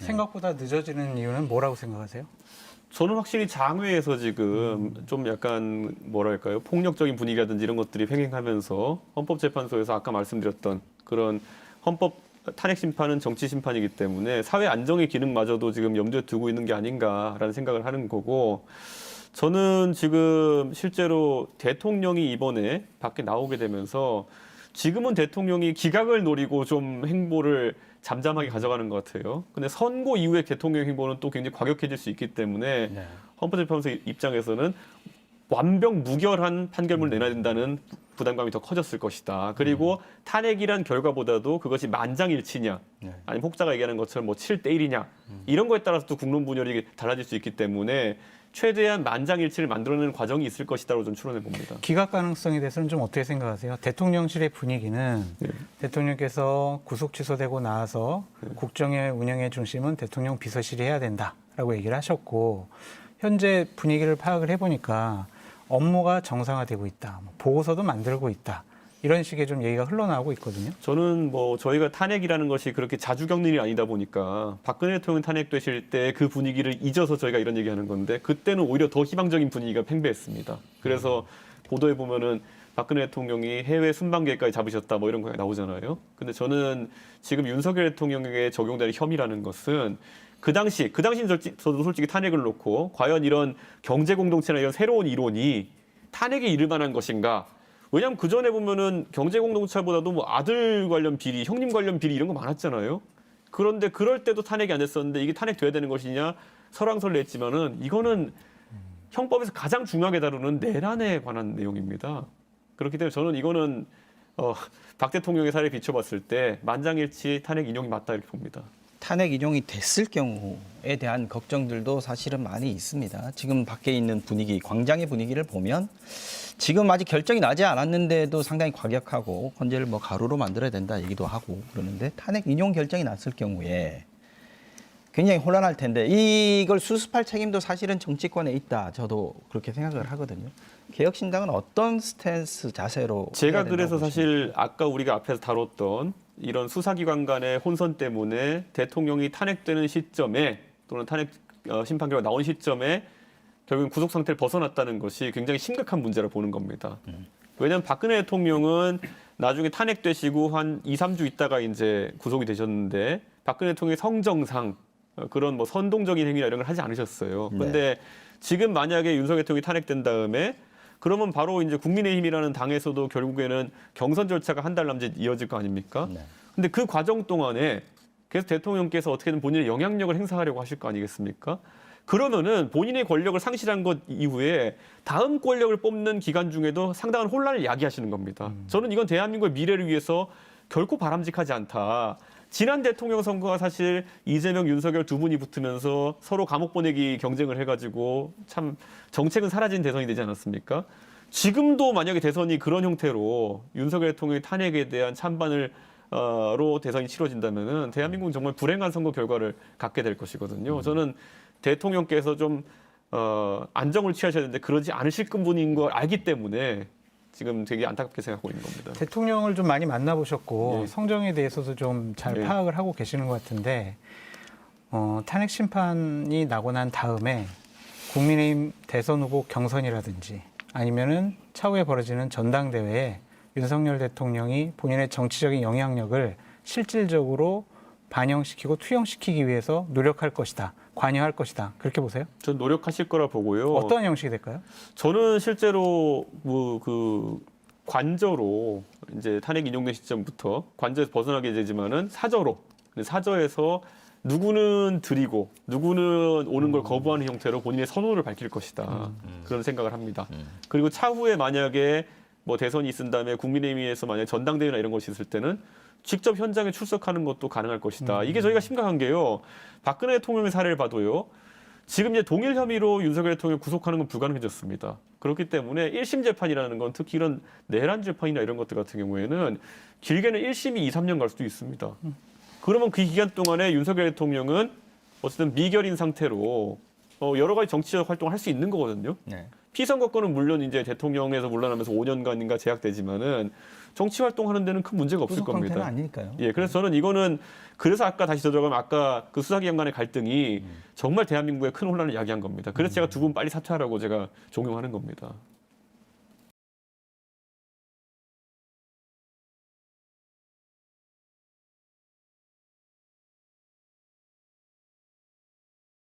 생각보다 늦어지는 이유는 뭐라고 생각하세요? 저는 확실히 장외에서 지금 좀 약간 뭐랄까요, 폭력적인 분위기라든지 이런 것들이 횡행하면서 헌법재판소에서 아까 말씀드렸던 그런 헌법 탄핵 심판은 정치 심판이기 때문에 사회 안정의 기능마저도 지금 염두에 두고 있는 게 아닌가라는 생각을 하는 거고, 저는 지금 실제로 대통령이 이번에 밖에 나오게 되면서 지금은 대통령이 기각을 노리고 좀 행보를 잠잠하게 가져가는 것 같아요. 근데 선고 이후의 대통령 행보는 또 굉장히 과격해질 수 있기 때문에 네. 헌법재판소 입장에서는 완벽 무결한 판결문을 내놔야 된다는 부담감이 더 커졌을 것이다. 그리고 탄핵이란 결과보다도 그것이 만장일치냐, 네. 아니면 혹자가 얘기하는 것처럼 뭐 7대1이냐, 이런 거에 따라서 또 국론 분열이 달라질 수 있기 때문에 최대한 만장일치를 만들어내는 과정이 있을 것이다라고 좀 추론해 봅니다. 기각 가능성에 대해서는 좀 어떻게 생각하세요? 대통령실의 분위기는 대통령께서 구속 취소되고 나서 국정의 운영의 중심은 대통령 비서실이 해야 된다라고 얘기를 하셨고, 현재 분위기를 파악을 해보니까 업무가 정상화되고 있다, 보고서도 만들고 있다, 이런 식의 좀 얘기가 흘러나오고 있거든요. 저는 뭐 저희가 탄핵이라는 것이 그렇게 자주 겪는 일이 아니다 보니까 박근혜 대통령 탄핵되실 때 그 분위기를 잊어서 저희가 이런 얘기하는 건데, 그때는 오히려 더 희망적인 분위기가 팽배했습니다. 그래서 보도에 보면은 박근혜 대통령이 해외 순방 계획까지 잡으셨다 뭐 이런 거 나오잖아요. 근데 저는 지금 윤석열 대통령에게 적용되는 혐의라는 것은 그 당시 저도 솔직히 탄핵을 놓고 과연 이런 경제 공동체나 이런 새로운 이론이 탄핵에 이를 만한 것인가? 왜냐하면 그 전에 보면은 경제 공동체보다도 뭐 아들 관련 비리, 형님 관련 비리 이런 거 많았잖아요. 그런데 그럴 때도 탄핵이 안 됐었는데 이게 탄핵돼야 되는 것이냐 설왕설래했지만은 이거는 형법에서 가장 중요하게 다루는 내란에 관한 내용입니다. 그렇기 때문에 저는 이거는 박 대통령의 사례에 비춰봤을 때 만장일치 탄핵 인용이 맞다 이렇게 봅니다. 탄핵 인용이 됐을 경우에 대한 걱정들도 사실은 많이 있습니다. 지금 밖에 있는 분위기, 광장의 분위기를 보면 지금 아직 결정이 나지 않았는데도 상당히 과격하고 헌재를 뭐 가루로 만들어야 된다 얘기도 하고 그러는데, 탄핵 인용 결정이 났을 경우에 굉장히 혼란할 텐데 이걸 수습할 책임도 사실은 정치권에 있다. 저도 그렇게 생각을 하거든요. 개혁신당은 어떤 스탠스, 자세로 제가 해야 된다고 그래서 보십니까? 사실 아까 우리가 앞에서 다뤘던 이런 수사기관 간의 혼선 때문에 대통령이 탄핵되는 시점에 또는 탄핵 심판 결과 나온 시점에 결국은 구속 상태를 벗어났다는 것이 굉장히 심각한 문제라 보는 겁니다. 왜냐하면 박근혜 대통령은 나중에 탄핵되시고 한 2, 3주 있다가 이제 구속이 되셨는데 박근혜 대통령의 성정상 그런 뭐 선동적인 행위나 이런 걸 하지 않으셨어요. 그런데 지금 만약에 윤석열 대통령이 탄핵된 다음에 그러면 바로 이제 국민의힘이라는 당에서도 결국에는 경선 절차가 한 달 남짓 이어질 거 아닙니까? 근데 그 과정 동안에 계속 대통령께서 어떻게든 본인의 영향력을 행사하려고 하실 거 아니겠습니까? 그러면은 본인의 권력을 상실한 것 이후에 다음 권력을 뽑는 기간 중에도 상당한 혼란을 야기하시는 겁니다. 저는 이건 대한민국의 미래를 위해서 결코 바람직하지 않다. 지난 대통령 선거가 사실 이재명, 윤석열 두 분이 붙으면서 서로 감옥 보내기 경쟁을 해가지고 참 정책은 사라진 대선이 되지 않았습니까? 지금도 만약에 대선이 그런 형태로 윤석열 대통령의 탄핵에 대한 찬반을 로 대선이 치러진다면은 대한민국은 정말 불행한 선거 결과를 갖게 될 것이거든요. 저는 대통령께서 좀 안정을 취하셔야 되는데 그러지 않으실 분인 걸 알기 때문에 지금 되게 안타깝게 생각하고 있는 겁니다. 대통령을 좀 많이 만나보셨고 네. 성정에 대해서도 좀 잘 네. 파악을 하고 계시는 것 같은데, 탄핵 심판이 나고 난 다음에 국민의힘 대선 후보 경선이라든지 아니면은 차후에 벌어지는 전당대회에 윤석열 대통령이 본인의 정치적인 영향력을 실질적으로 반영시키고 투영시키기 위해서 노력할 것이다, 관여할 것이다, 그렇게 보세요? 전 노력하실 거라 보고요. 어떤 형식이 될까요? 저는 실제로 뭐 그 관저로 이제 탄핵 인용된 시점부터 관저에서 벗어나게 되지만은 사저에서 누구는 드리고 누구는 오는 걸 거부하는 형태로 본인의 선호를 밝힐 것이다. 그런 생각을 합니다. 그리고 차후에 만약에 뭐 대선이 있은 다음에 국민의힘에서 만약 전당대회나 이런 것이 있을 때는 직접 현장에 출석하는 것도 가능할 것이다. 이게 저희가 심각한 게요. 박근혜 대통령의 사례를 봐도요. 지금 이제 동일 혐의로 윤석열 대통령을 구속하는 건 불가능해졌습니다. 그렇기 때문에 1심 재판이라는 건 특히 이런 내란 재판이나 이런 것들 같은 경우에는 길게는 1심이 2, 3년 갈 수도 있습니다. 그러면 그 기간 동안에 윤석열 대통령은 어쨌든 미결인 상태로 여러 가지 정치적 활동을 할 수 있는 거거든요. 네. 피선거권은 물론 이제 대통령에서 물러나면서 5년간인가 제약되지만은 정치 활동하는 데는 큰 문제가 없을 구속 상태는 겁니다. 아니니까요. 예, 그래서 저는 이거는 그래서 아까 다시 들어가면 아까 그 수사기관 간의 갈등이 정말 대한민국의 큰 혼란을 야기한 겁니다. 그래서 제가 두 분 빨리 사퇴하라고 제가 종용하는 겁니다.